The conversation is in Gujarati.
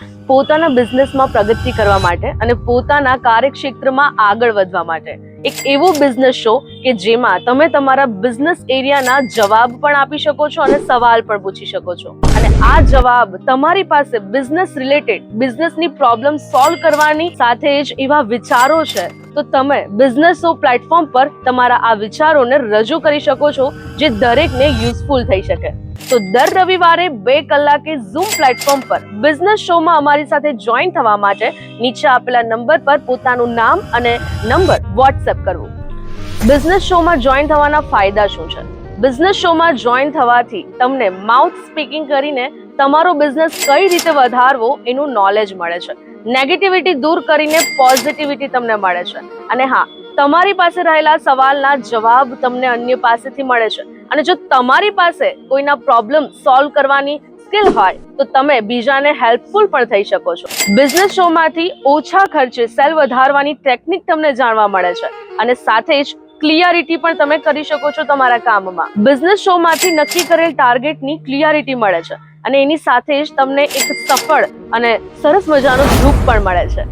પોતાના બિઝનેસમાં પ્રગતિ કરવા માટે અને પોતાના કાર્યક્ષેત્રમાં આગળ વધવા માટે એક એવો બિઝનેસ શો કે જેમાં તમે તમારા બિઝનેસ એરિયાના જવાબ પણ આપી શકો છો અને સવાલ પણ પૂછી શકો છો અને આ જવાબ તમારી પાસે બિઝનેસ રિલેટેડ બિઝનેસની પ્રોબ્લેમ સોલ્વ કરવાની સાથે જ એવા વિચારો છે તો તમે બિઝનેસ શો પ્લેટફોર્મ પર તમારા આ વિચારોને રજૂ કરી શકો છો જે દરેકને યુઝફુલ થઈ શકે। તો દર રવિવારે 2 કલાકે ઝૂમ પ્લેટફોર્મ પર બિઝનેસ શોમાં અમારી સાથે જોઈન થવા માટે નીચે આપેલા નંબર પર પોતાનું નામ અને નંબર વોટ્સએપ કરવું। બિઝનેસ શોમાં જોઈન થવાના ફાયદા શું છે? બિઝનેસ શોમાં જોઈન થવાથી તમને માઉથ સ્પીકિંગ કરીને તમારો બિઝનેસ કઈ રીતે વધારવો એનું નોલેજ મળે છે, નેગેટિવિટી દૂર કરીને પોઝિટિવિટી તમને મળે છે અને હા, તમારી પાસે રહેલા સવાલના જવાબ તમને અન્ય પાસેથી મળે છે અને જો તમારી પાસે કોઈના પ્રોબ્લેમ સોલ્વ કરવાની સ્કિલ હોય તો તમે બીજાને હેલ્પફુલ પણ થઈ શકો છો। બિઝનેસ શોમાંથી ઓછા ખર્ચે સેલ વધારવાની ટેકનિક તમને જાણવા મળે છે અને સાથે જ ક્લિયરિટી પણ તમે કરી શકો છો તમારા કામમાં। બિઝનેસ શોમાંથી નક્કી કરેલ ટાર્ગેટની ક્લિયરિટી મળે છે અને એની સાથે જ તમને એક સફળ અને સરસ મજાનો ગ્રુપ પણ મળે છે।